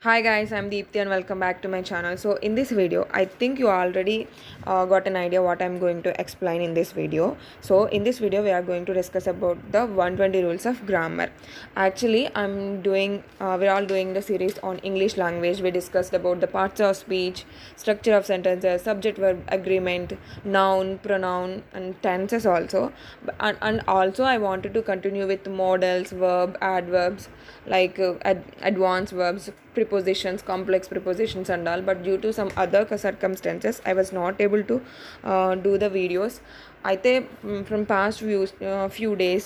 Hi guys, I'm Deepthi and welcome back to my channel. So in this video, I think you already got an idea what I'm going to explain in this video. So in this video, we are going to discuss about the 120 rules of grammar. Actually, we're all doing the series on English language. We discussed about the parts of speech, structure of sentences, subject verb agreement, noun, pronoun and tenses also. And also I wanted to continue with modals, verb, adverbs, like advanced verbs, prepositions, complex prepositions and all, but due to some other circumstances I was not able to do the videos. అయితే from past few days,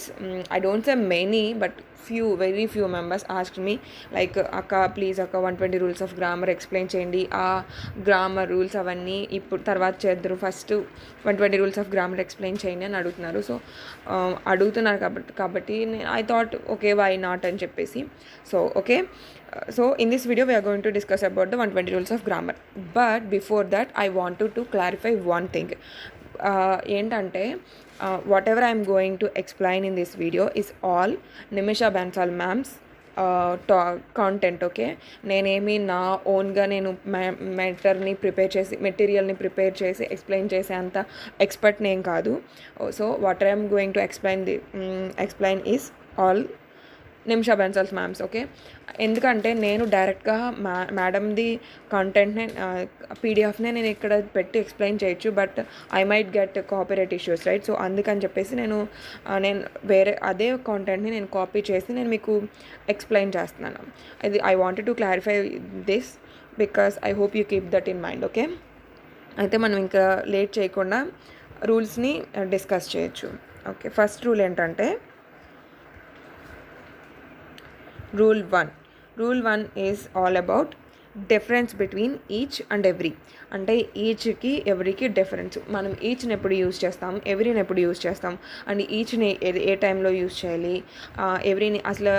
I don't say many but very few members asked me like అక్క please అక్క 120 rules of grammar explain చేయండి, ఆ grammar rules అవన్నీ ఇప్పుడు తర్వాత చేద్దరు, first 120 rules of grammar explain చేయండి అని అడుగుతున్నారు. సో అడుగుతున్నారు కాబట్టి I thought okay why not అని చెప్పేసి. So okay, so in this video we are going to discuss about the 120 rules of grammar, but before that I wanted to clarify one thing. ఏంటంటే whatever I am going to explain in this video is all Nimisha Bansal ma'am's content. Okay, నేనేమి నా ఓన్గా నేను మెటీరియల్ని prepare చేసి explain చేసే అంత expert నేను కాదు. So what I'm going to explain is all Nimisha Bansal's ma'am's. Okay, ఎందుకంటే నేను డైరెక్ట్గా మేడంది కంటెంట్ని పీడిఎఫ్నే నేను ఇక్కడ పెట్టి ఎక్స్ప్లెయిన్ చేయొచ్చు, but I might get copyright issues, right? So అందుకని చెప్పేసి నేను వేరే అదే కాంటెంట్ని నేను కాపీ చేసి నేను మీకు ఎక్స్ప్లెయిన్ చేస్తున్నాను. ఇది I wanted to clarify this because I hope you keep that in mind. Okay, అయితే మనం ఇంకా లేట్ చేయకుండా రూల్స్ని డిస్కస్ చేయొచ్చు. ఓకే, ఫస్ట్ రూల్ ఏంటంటే Rule 1. Rule 1 is all about difference between each and every. అంటే ఈచ్కి ఎవ్రీకి డిఫరెన్స్. మనం ఈచ్ని ఎప్పుడు యూజ్ చేస్తాం, ఎవ్రీని ఎప్పుడు యూజ్ చేస్తాం, అండ్ ఈచ్ని ఏ టైంలో యూజ్ చేయాలి, ఎవ్రీని అసలు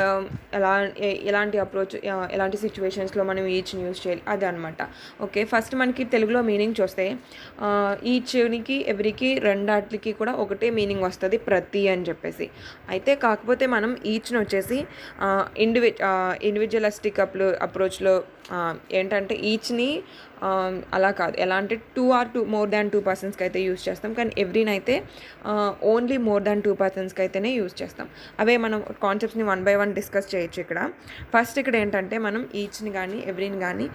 ఎలాంటి సిచ్యువేషన్స్లో మనం ఈచ్ని యూజ్ చేయాలి, అది అనమాట. ఓకే, ఫస్ట్ మనకి తెలుగులో మీనింగ్ చూస్తే ఈచ్కి ఎవ్రీకి రెండాటికి కూడా ఒకటే మీనింగ్ వస్తుంది, ప్రతి అని చెప్పేసి. అయితే కాకపోతే మనం ఈచ్ని వచ్చేసి ఇండివిజువలిస్టిక్ అప్రోచ్లో ఏంటంటే ఈచ్ని అలా కాదు, ఎలా అంటే మోర్ దాన్ టూ పర్సన్స్కి అయితే యూజ్ చేస్తాం, కానీ ఎవ్రీని అయితే ఓన్లీ మోర్ దాన్ టూ పర్సన్స్కి అయితేనే యూజ్ చేస్తాం. అవే మనం కాన్సెప్ట్స్ని 1 by 1 డిస్కస్ చేయొచ్చు ఇక్కడ. ఫస్ట్ ఇక్కడ ఏంటంటే మనం ఈచ్ని కానీ ఎవ్రీని కానీ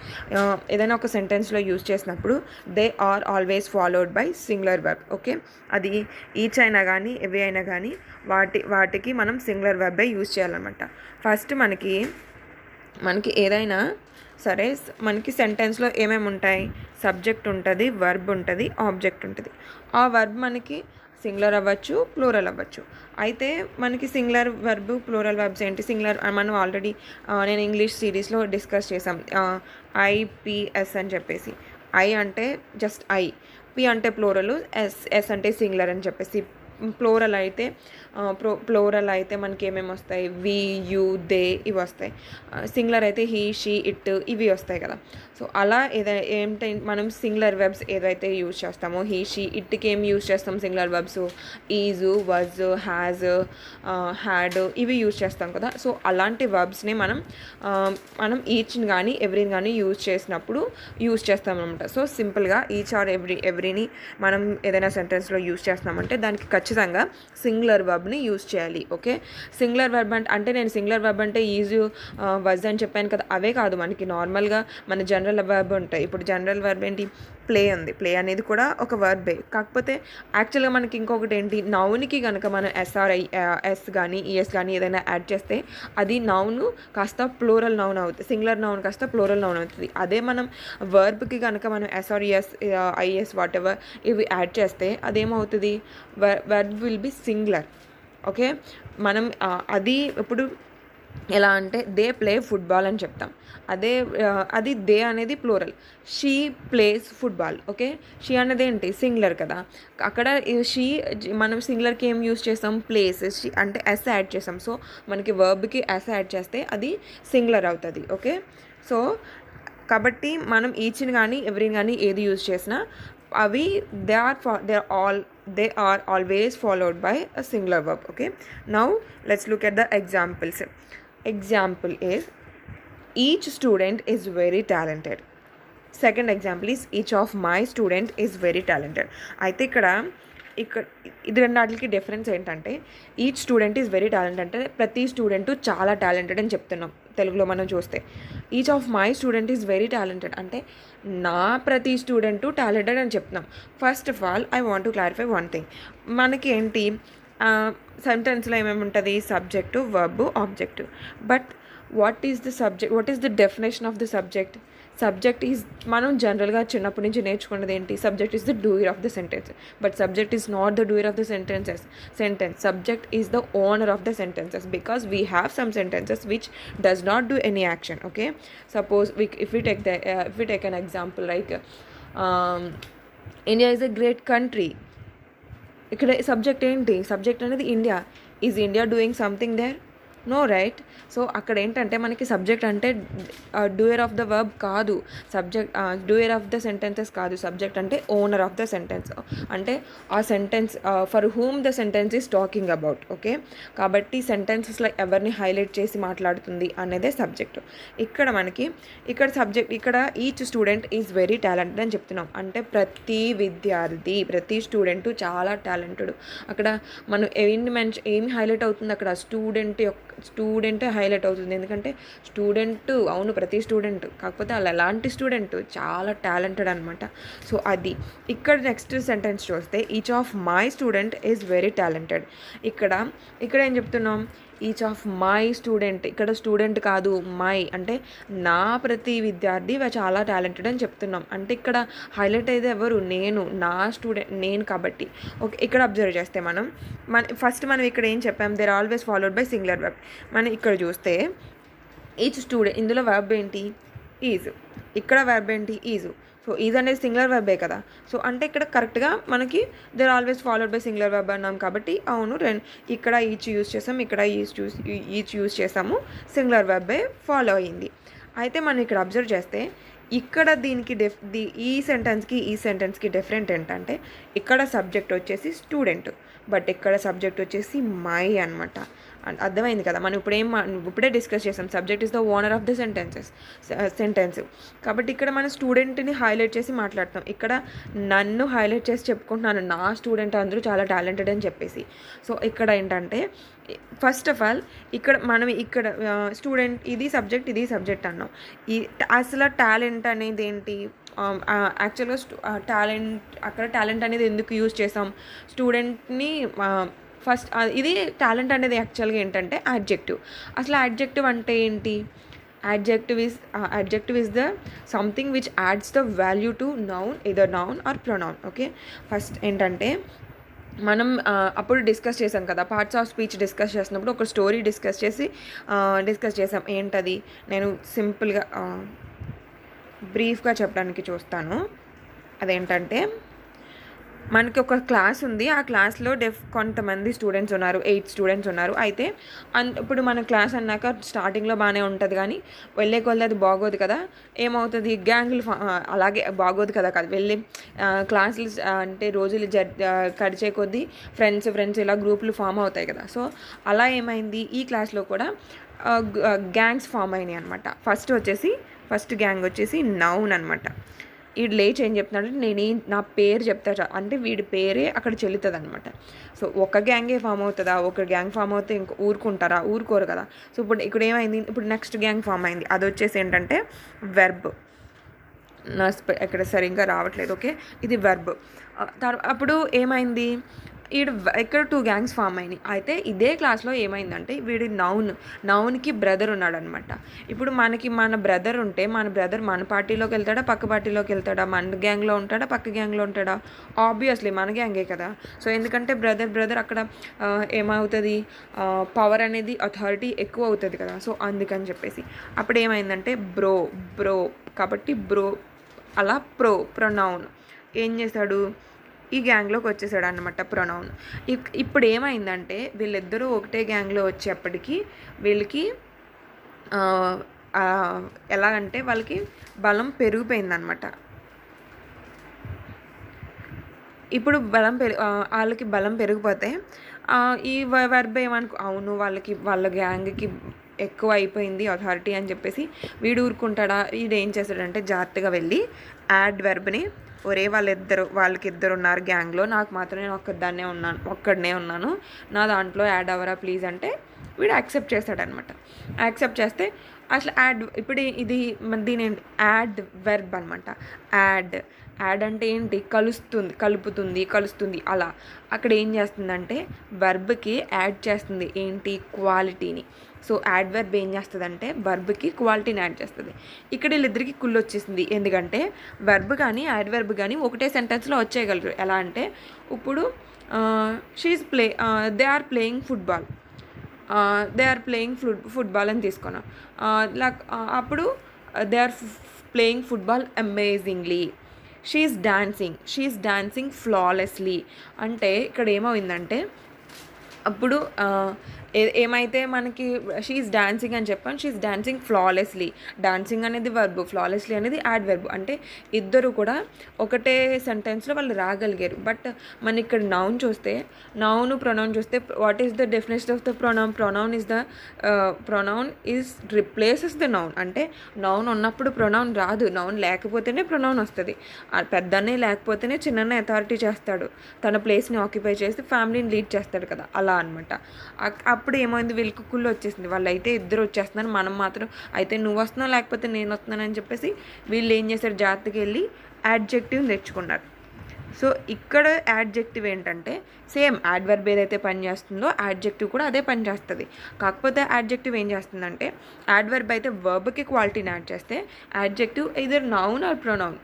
ఏదైనా ఒక సెంటెన్స్లో యూజ్ చేసినప్పుడు they are always followed by singular verb. Okay, అది ఈచ్ అయినా కానీ ఎవ్రీ అయినా కానీ వాటికి మనం సింగులర్ వెర్బే యూజ్ చేయాలన్నమాట. ఫస్ట్ మనకి ఏదైనా సరే మనకి సెంటెన్స్లో ఏమేమి ఉంటాయి, సబ్జెక్ట్ ఉంటుంది, వర్బ్ ఉంటుంది, ఆబ్జెక్ట్ ఉంటుంది. ఆ వర్బ్ మనకి సింగులర్ అవ్వచ్చు, ప్లూరల్ అవ్వచ్చు. అయితే మనకి సింగులర్ వర్బ్, ప్లూరల్ వర్బ్స్ ఏంటి? సింగులర్ మనం ఆల్రెడీ నేను ఇంగ్లీష్ సిరీస్లో డిస్కస్ చేసాం, ఐపిఎస్ అని చెప్పేసి. ఐ అంటే జస్ట్ ఐ, పి అంటే ప్లూరల్, ఎస్ అంటే సింగులర్ అని చెప్పేసి. ప్లోరల్ అయితే మనకి ఏమేమి వస్తాయి, వి, యూ, దే ఇవి వస్తాయి. సింగులర్ అయితే హీ, షీ, ఇట్ ఇవి వస్తాయి కదా. సో అలా ఏంటి మనం సింగులర్ వెబ్స్ ఏదైతే యూజ్ చేస్తామో హీ, షీ, ఇట్కి ఏం యూజ్ చేస్తాం singular verbs, is, was, has, had ఇవి యూజ్ చేస్తాం కదా. సో అలాంటి వెబ్స్ని మనం ఈచ్ని కానీ ఎవ్రీని కానీ యూజ్ చేసినప్పుడు యూజ్ చేస్తాం అనమాట. సో సింపుల్గా ఈచ్ ఆర్ ఎవ్రీని మనం ఏదైనా సెంటెన్స్లో యూజ్ చేస్తున్నామంటే దానికి ఖచ్చితంగా సింగులర్ వర్బ్ని యూజ్ చేయాలి. ఓకే, సింగులర్ వర్బ్ అంటే నేను సింగులర్ వర్బ్ అంటే ఈజ్, వజ్ అని చెప్పాను కదా, అవే కాదు. మనకి నార్మల్గా మన జనరల్ వర్బ్ ఉంటాయి. ఇప్పుడు జనరల్ వర్బ్ ఏంటి, ప్లే ఉంది. ప్లే అనేది కూడా ఒక వర్బే, కాకపోతే యాక్చువల్గా మనకి ఇంకొకటి ఏంటి, నౌన్కి కనుక మనం ఎస్ కానీ ఈఎస్ కానీ ఏదైనా యాడ్ చేస్తే అది నౌను కాస్త ప్లూరల్ నౌన్ అవుతుంది, సింగులర్ నౌన్ కాస్త ప్లూరల్ నౌన్ అవుతుంది. అదే మనం వర్బ్కి కనుక మనం ఎస్, ఐఎస్ వాట్ ఎవర్ ఇవి యాడ్ చేస్తే అదేమవుతుంది, verb will be singular. Okay, మనం అది ఇప్పుడు ఎలా అంటే దే ప్లే ఫుట్బాల్ అని చెప్తాం, అది దే అనేది plural, she plays football. Okay, she అనేది ఏంటి, సింగులర్ కదా. అక్కడ షీ మనం సింగులర్కి ఏం యూజ్ చేస్తాం, ప్లేస్, షీ అంటే ఎస్ యాడ్ చేస్తాం. సో మనకి వర్బ్కి ఎస్ యాడ్ చేస్తే అది సింగులర్ అవుతుంది. ఓకే, సో కాబట్టి మనం ఈచ్ని కానీ ఎవ్రీని కానీ ఏది యూజ్ చేసినా అవి they are always followed by a singular verb. Okay, now let's look at the examples. Example is each student is very talented. Second example is each of my student is very talented. అయితే ఇక్కడ ఇది రెండాటికి difference ఏంటంటే each student is very talented అంటే ప్రతి student చాలా talented అని చెప్తున్నాం తెలుగులో మనం చూస్తే. Each of my student is very talented అంటే నా ప్రతి స్టూడెంటు టాలెంటెడ్ అని చెప్తున్నాం. First of all I want to clarify one thing. మనకి ఏంటి సెంటెన్స్లో ఏమేమి ఉంటుంది? Subject, verb, object. But what is the subject? What is the definition of the subject? Subject is మనం జనరల్గా చిన్నప్పటి నుంచి నేర్చుకున్నది ఏంటి? Subject is the doer of the sentence. But subject is not the doer of the sentence. Subject is the owner of the sentences because we have some sentences which does not do any action. Okay, suppose if we take an example like India is a great country. ఇక్కడ subject ఏంటి? Subject అనేది India. Is India doing something there? No, right? So అక్కడ ఏంటంటే మనకి subject అంటే doer of the verb కాదు, subject doer of the sentences కాదు. Subject అంటే ఓనర్ ఆఫ్ ద సెంటెన్స్, అంటే ఆ sentence for whom the sentence is talking about. Okay, కాబట్టి సెంటెన్సెస్లో ఎవరిని హైలైట్ చేసి మాట్లాడుతుంది అనేదే సబ్జెక్ట్. ఇక్కడ సబ్జెక్ట్ ఇక్కడ each student is very talented అని చెప్తున్నాం అంటే ప్రతి విద్యార్థి, ప్రతి స్టూడెంట్ చాలా టాలెంటెడ్. అక్కడ మనం ఏమి హైలైట్ అవుతుంది? అక్కడ స్టూడెంటే హైలైట్ అవుతుంది. ఎందుకంటే స్టూడెంట్, అవును ప్రతి స్టూడెంట్, కాకపోతే వాళ్ళు ఎలాంటి స్టూడెంట్? చాలా టాలెంటెడ్ అనమాట. సో అది ఇక్కడ నెక్స్ట్ సెంటెన్స్ చూస్తే each of my student is very talented. ఇక్కడ ఏం చెప్తున్నాం? Each of my student. ఇక్కడ స్టూడెంట్ కాదు, మై అంటే నా ప్రతి విద్యార్థి చాలా టాలెంటెడ్ అని చెప్తున్నాం. అంటే ఇక్కడ హైలైట్ అయితే ఎవరు? నా స్టూడెంట్, నేను కాబట్టి. ఓకే, ఇక్కడ అబ్జర్వ్ చేస్తే మనం ఇక్కడ ఏం చెప్పాం? They're always followed by singular verb. మనం ఇక్కడ చూస్తే ఈచ్ స్టూడెంట్, ఇందులో వర్బ్ ఏంటి? ఈజ్. ఇక్కడ వర్బ్ ఏంటి? ఈజ్. సో ఈజ్ అనేది సింగులర్ వర్బే కదా. సో అంటే ఇక్కడ కరెక్ట్గా మనకి they're always followed by singular verb అన్నాం కాబట్టి అవును, ఇక్కడ ఈచ్ యూజ్ చేసాం, ఇక్కడ ఈచ్ యూజ్ చేసాము, సింగులర్ వర్బే ఫాలో అయ్యింది. అయితే మనం ఇక్కడ అబ్జర్వ్ చేస్తే ఇక్కడ దీనికి ఈ సెంటెన్స్కి డిఫరెంట్ ఏంటంటే ఇక్కడ సబ్జెక్ట్ వచ్చేసి స్టూడెంట్, బట్ ఇక్కడ సబ్జెక్ట్ వచ్చేసి మై అనమాట. అర్థమైంది కదా? మనం ఇప్పుడే డిస్కస్ చేసాం subject is the owner of the sentence. కాబట్టి ఇక్కడ మన స్టూడెంట్ని హైలైట్ చేసి మాట్లాడుతాం. ఇక్కడ నన్ను హైలైట్ చేసి చెప్పుకుంటున్నాను, నా స్టూడెంట్ అందరూ చాలా టాలెంటెడ్ అని చెప్పేసి. సో ఇక్కడ ఏంటంటే ఫస్ట్ ఆఫ్ ఆల్ ఇక్కడ స్టూడెంట్ ఇది సబ్జెక్ట్ అన్నాం. అసలు టాలెంట్ అనేది ఏంటి? యాక్చువల్గా అక్కడ టాలెంట్ అనేది ఎందుకు యూజ్ చేసాం? స్టూడెంట్ని ఫస్ట్ ఇది టాలెంట్ అనేది యాక్చువల్గా ఏంటంటే యాడ్జెక్టివ్. అసలు యాడ్జెక్టివ్ అంటే ఏంటి? adjective is the something which adds the value to noun, either noun or pronoun. Okay, first ఏంటంటే మనం అప్పుడు డిస్కస్ చేసాం కదా, పార్ట్స్ ఆఫ్ స్పీచ్ డిస్కస్ చేసినప్పుడు ఒక స్టోరీ డిస్కస్ చేసాం. ఏంటది? నేను సింపుల్గా బ్రీఫ్గా చెప్పడానికి చూస్తాను. అదేంటంటే మనకి ఒక క్లాస్ ఉంది, ఆ క్లాస్లో కొంతమంది స్టూడెంట్స్ ఉన్నారు, 8 స్టూడెంట్స్ ఉన్నారు. అయితే ఇప్పుడు మన క్లాస్ అన్నాక స్టార్టింగ్లో బాగానే ఉంటుంది, కానీ వెళ్ళే కొద్ది అది బాగోదు కదా. ఏమవుతుంది? గ్యాంగులు అలాగే బాగోదు కదా. వెళ్ళి క్లాసులు అంటే రోజులు గడిచే కొద్దీ ఫ్రెండ్స్ ఇలా గ్రూపులు ఫామ్ అవుతాయి కదా. సో అలా ఏమైంది? ఈ క్లాస్లో కూడా గ్యాంగ్స్ ఫామ్ అయినాయి అనమాట. ఫస్ట్ గ్యాంగ్ వచ్చేసి నౌన్ అనమాట. వీడు లేచి ఏం చెప్తున్నాడంటే నా పేరు చెప్తా అంటే వీడి పేరే అక్కడ చెల్లుతుంది అనమాట. సో ఒక గ్యాంగే ఫామ్ అవుతుందా? ఒక గ్యాంగ్ ఫామ్ అవుతే ఊరుకోరు కదా. సో ఇప్పుడు ఏమైంది? ఇప్పుడు నెక్స్ట్ గ్యాంగ్ ఫామ్ అయింది. అది వచ్చేసి ఏంటంటే వెర్బ్. ఇక్కడ సరిగ్గా రావట్లేదు. ఓకే, ఇది వెర్బ్. అప్పుడు ఏమైంది? ఇక్కడ 2 గ్యాంగ్స్ ఫామ్ అయినాయి. అయితే ఇదే క్లాస్లో ఏమైందంటే వీడి నౌన్కి బ్రదర్ ఉన్నాడు అనమాట. ఇప్పుడు మన బ్రదర్ ఉంటే మన బ్రదర్ మన పార్టీలోకి వెళ్తాడా, పక్క పార్టీలోకి వెళ్తాడా? మన గ్యాంగ్లో ఉంటాడా, పక్క గ్యాంగ్లో ఉంటాడా? ఆబ్వియస్లీ మన గ్యాంగే కదా. సో ఎందుకంటే బ్రదర్ అక్కడ ఏమవుతుంది? పవర్ అనేది అథారిటీ ఎక్కువ అవుతుంది కదా. సో అందుకని చెప్పేసి అప్పుడు ఏమైందంటే బ్రో కాబట్టి అలా ప్రొనౌన్ ఏం చేశాడు? ఈ గ్యాంగ్లోకి వచ్చేసాడు అనమాట ప్రొనౌన్. ఇప్పుడు ఏమైందంటే వీళ్ళిద్దరూ ఒకటే గ్యాంగ్లో వచ్చేప్పటికీ వీళ్ళకి ఎలాగంటే వాళ్ళకి బలం పెరిగిపోయిందనమాట. ఇప్పుడు వాళ్ళకి బలం పెరిగిపోతే ఈ వర్బ్ అవును వాళ్ళ గ్యాంగ్కి ఎక్కువ అయిపోయింది అథారిటీ అని చెప్పేసి వీడు ఊరుకుంటాడా? వీడు ఏం చేస్తాడంటే జాగ్రత్తగా వెళ్ళి యాడ్ వెర్బ్ని, ఒరే వాళ్ళకిద్దరు ఉన్నారు గ్యాంగ్లో, నాకు మాత్రం నేను ఒక్కడనే ఉన్నాను, నా దాంట్లో యాడ్ అవ్వరా ప్లీజ్ అంటే వీడు యాక్సెప్ట్ చేస్తాడనమాట. యాక్సెప్ట్ చేస్తే అసలు ఇప్పుడు ఇది దీని యాడ్ వెర్బ్ అనమాట. యాడ్ అంటే ఏంటి? కలుపుతుంది అలా. అక్కడ ఏం చేస్తుందంటే వెర్బ్కి యాడ్ చేస్తుంది ఏంటి? క్వాలిటీని. సో యాడ్ వెర్బ్ ఏం చేస్తుందంటే వెర్బ్కి క్వాలిటీని యాడ్ చేస్తుంది. ఇక్కడ వీళ్ళిద్దరికి కుళ్ళు వచ్చేసింది. ఎందుకంటే వెర్బ్ కానీ యాడ్ వెర్బ్ కానీ ఒకటే సెంటెన్స్లో వచ్చేయగలరు. ఎలా అంటే ఇప్పుడు దే ఆర్ ప్లేయింగ్ ఫుట్బాల్ అని తీసుకున్నాం. అప్పుడు they are playing football amazingly. She is dancing flawlessly. అంటే ఇక్కడ ఏమైందంటే అప్పుడు ఏమైతే మనకి షీఈస్ డాన్సింగ్ అని చెప్పాను, షీఈస్ డాన్సింగ్ ఫ్లాలెస్లీ. డాన్సింగ్ అనేది వర్బ్, ఫ్లాలెస్లీ అనేది యాడ్ వెర్బ్. అంటే ఇద్దరు కూడా ఒకటే సెంటెన్స్లో వాళ్ళు రాగలిగారు. బట్ మన ఇక్కడ నౌన్ ప్రొనౌన్ చూస్తే what is the definition of the pronoun? Pronoun is replaces the noun. అంటే నౌన్ ఉన్నప్పుడు ప్రొనౌన్ రాదు, నౌన్ లేకపోతేనే ప్రొనౌన్ వస్తుంది. పెద్దనే లేకపోతేనే చిన్ననే అథారిటీ చేస్తాడు, తన ప్లేస్ని ఆక్యుపై చేసి ఫ్యామిలీని లీడ్ చేస్తాడు కదా, అలా అనమాట. అప్పుడు ఏమైంది? వీళ్ళకి కుళ్ళు వచ్చేసింది. వాళ్ళు అయితే ఇద్దరు వచ్చేస్తున్నారు, మనం మాత్రం అయితే నువ్వు వస్తున్నావు లేకపోతే నేను వస్తున్నాను అని చెప్పేసి వీళ్ళు ఏం చేశారు? జాగ్రత్తగా వెళ్ళి యాడ్జెక్టివ్ తెచ్చుకున్నారు. సో ఇక్కడ యాడ్జెక్టివ్ ఏంటంటే సేమ్ యాడ్వర్బ్ ఏదైతే పని చేస్తుందో యాడ్జెక్టివ్ కూడా అదే పని చేస్తుంది. కాకపోతే యాడ్జెక్టివ్ ఏం చేస్తుందంటే యాడ్వర్బ్ అయితే వర్బ్కి క్వాలిటీని యాడ్ చేస్తే adjective either noun are pronoun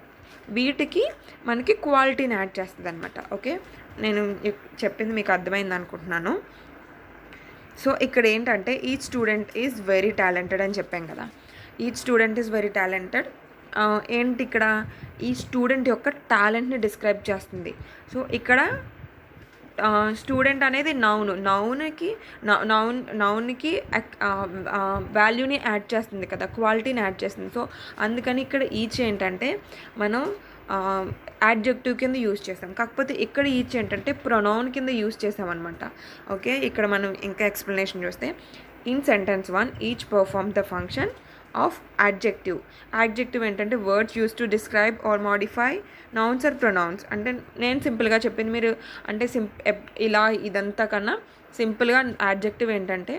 వీటికి మనకి క్వాలిటీని యాడ్ చేస్తుంది అనమాట. ఓకే, నేను చెప్పింది మీకు అర్థమైంది అనుకుంటున్నాను. సో ఇక్కడ ఏంటంటే each student is very talented అని చెప్పాం కదా. Each student is very talented ఏంటి? ఇక్కడ ఈ స్టూడెంట్ యొక్క టాలెంట్ని డిస్క్రైబ్ చేస్తుంది. సో ఇక్కడ స్టూడెంట్ అనేది నౌన్కి వాల్యూని యాడ్ చేస్తుంది కదా, క్వాలిటీని యాడ్ చేస్తుంది. సో అందుకని ఇక్కడ ఈచ్ ఏంటంటే మనం యాడ్జెక్టివ్ కింద యూజ్ చేస్తాం. కాకపోతే ఇక్కడ ఈచ్ ఏంటంటే ప్రొనౌన్ కింద యూజ్ చేసామన్నమాట. ఓకే, ఇక్కడ మనం ఇంకా ఎక్స్ప్లెనేషన్ చూస్తే in sentence 1 each perform the function of adjective ఏంటంటే words use to describe or modify nouns or pronouns. అంటే నేను సింపుల్గా చెప్పింది మీరు అంటే ఇలా ఇదంతా కన్నా సింపుల్గా యాడ్జెక్టివ్ ఏంటంటే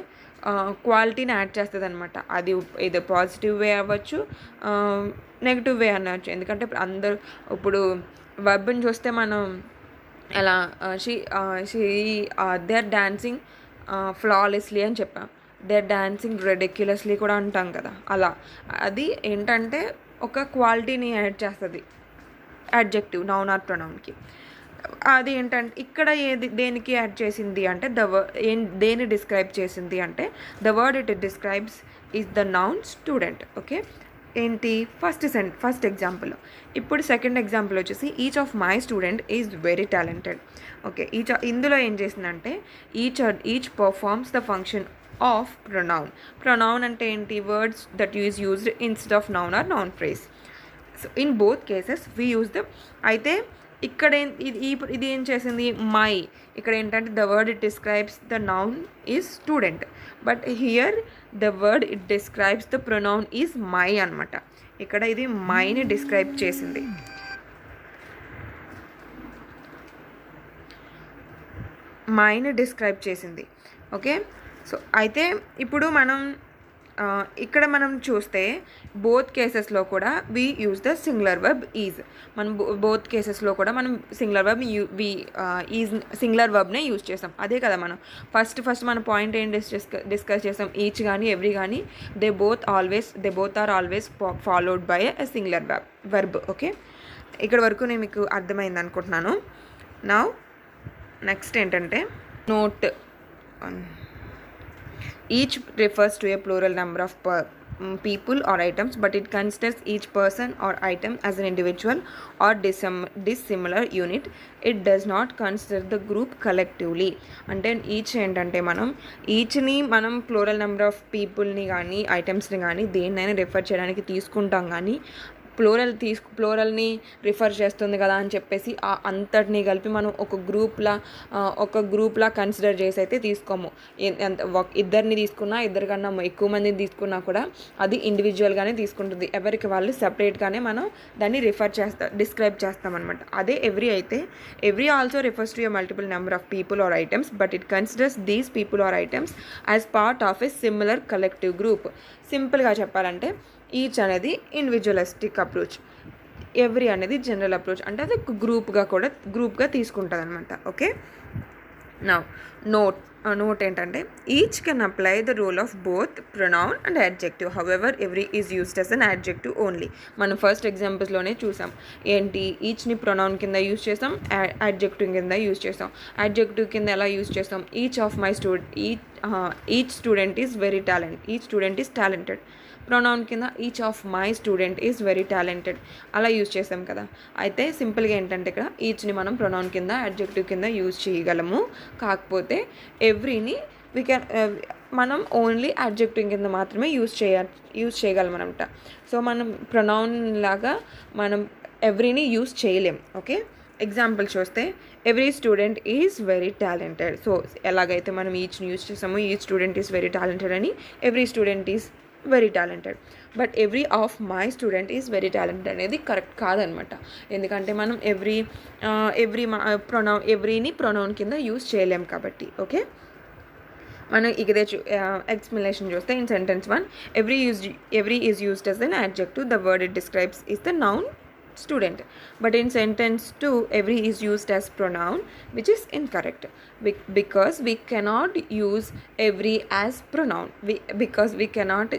క్వాలిటీని యాడ్ చేస్తుంది అనమాట. అది ఇది పాజిటివ్ వే అవ్వచ్చు, నెగిటివ్ వే అనవచ్చు. ఎందుకంటే అందరూ ఇప్పుడు వర్బ్ని చూస్తే మనం ఎలా దే ఆర్ డాన్సింగ్ ఫ్లాలెస్లీ అని చెప్పాం, దే ఆర్ డాన్సింగ్ రెడిక్యులస్లీ కూడా అంటాం కదా. అలా అది ఏంటంటే ఒక క్వాలిటీని యాడ్ చేస్తుంది యాడ్జెక్టివ్ నౌన్ ఆర్ ప్రొనౌన్కి. అది ఏంటంటే ఇక్కడ దేనికి యాడ్ చేసింది అంటే దేన్ని డిస్క్రైబ్ చేసింది అంటే the word it describes is the noun student. Okay, ఏంటి ఫస్ట్ ఎగ్జాంపుల్. ఇప్పుడు సెకండ్ ఎగ్జాంపుల్ వచ్చేసి each of my student is very talented. Okay, ఇందులో ఏం చేసిందంటే each performs the function of pronoun అంటే ఏంటి? Words that is used instead of noun are noun phrase. So in both cases we use the. అయితే ఇక్కడ ఇది ఏం చేసింది? మై. ఇక్కడ ఏంటంటే the word it describes the noun is student, but here the word it describes the pronoun is my అనమాట. ఇక్కడ ఇది మైని డిస్క్రైబ్ చేసింది. ఓకే, సో అయితే ఇప్పుడు ఇక్కడ మనం చూస్తే బోత్ కేసెస్లో కూడా we use the singular verb is. మనం బోత్ కేసెస్లో కూడా మనం సింగులర్ వర్బ్ సింగులర్ వర్బ్నే యూజ్ చేస్తాం. అదే కదా మనం ఫస్ట్ మన పాయింట్ ఏం డిస్కస్ చేస్తాం? ఈచ్ కానీ ఎవ్రీ కానీ they both are always followed by a singular verb. Okay, ఇక్కడ వరకు నేను మీకు అర్థమైంది అనుకుంటున్నాను. నౌ నెక్స్ట్ ఏంటంటే note. Each refers to a plural number of people or items, but it considers each person or item as an individual or dissimilar unit. It does not consider the group collectively. అంటే each ఏంటంటే ఈచ్ని మనం plural number of పీపుల్ని కానీ ఐటమ్స్ని కానీ దేన్నైనా refer చేయడానికి తీసుకుంటాం. కానీ ప్లూరల్ని రిఫర్ చేస్తుంది కదా అని చెప్పేసి అంతటినీ కలిపి మనం ఒక గ్రూప్లా కన్సిడర్ చేసి అయితే తీసుకోము. ఇద్దరిని తీసుకున్నా, ఇద్దరికన్నా ఎక్కువ మందిని తీసుకున్నా కూడా అది ఇండివిజువల్గానే తీసుకుంటుంది. ఎవరికి వాళ్ళు సెపరేట్గానే మనం దాన్ని డిస్క్రైబ్ చేస్తామన్నమాట. అదే ఎవ్రీ అయితే every also refers to a multiple number of people or items, but it considers these people or items as part of a similar collective group. సింపుల్గా చెప్పాలంటే ఈచ్ అనేది ఇండివిజువలిస్టిక్ అప్రోచ్, ఎవ్రీ అనేది general approach. అంటే అది గ్రూప్గా తీసుకుంటుంది అనమాట. Okay, now note ఏంటంటే each can apply the rule of both pronoun and adjective, however every is used as an adjective only. మనం ఫస్ట్ ఎగ్జాంపుల్స్లోనే చూసాం ఏంటి, ఈచ్ని ప్రొనౌన్ కింద యూజ్ చేస్తాం, యాడ్జెక్టివ్ కింద యూజ్ చేస్తాం. యాడ్జెక్టివ్ కింద ఎలా యూజ్ చేస్తాం, each student is each student is talented. Pronoun కింద each of my student is very talented అలా యూజ్ చేసాం కదా. అయితే సింపుల్గా ఏంటంటే ఇక్కడ ఈచ్ని మనం ప్రొనౌన్ కింద అడ్జెక్టివ్ కింద యూజ్ చేయగలము. కాకపోతే ఎవ్రీని మనం ఓన్లీ అడ్జెక్టివ్ కింద మాత్రమే యూజ్ చేయగలం అనమాట. సో మనం ప్రొనౌన్ లాగా మనం ఎవ్రీని యూజ్ చేయలేం. ఓకే, ఎగ్జాంపుల్ చూస్తే every student is very talented. So ఎలాగైతే మనం ఈచ్ని యూజ్ చేసామో each student is very talented అని every student is very talented. But every of my student is very talented అనేది కరెక్ట్ కాదనమాట. ఎందుకంటే మనం ఎవ్రీని ప్రొనౌన్ కింద యూజ్ చేయలేం కాబట్టి. ఓకే, మనం ఇదే ఎక్స్ప్లెనేషన్ చూస్తే in sentence 1 every is used as an adjective, the word it describes is the noun student, but in sentence 2 every is used as pronoun, which is incorrect because we cannot use every as pronoun because we cannot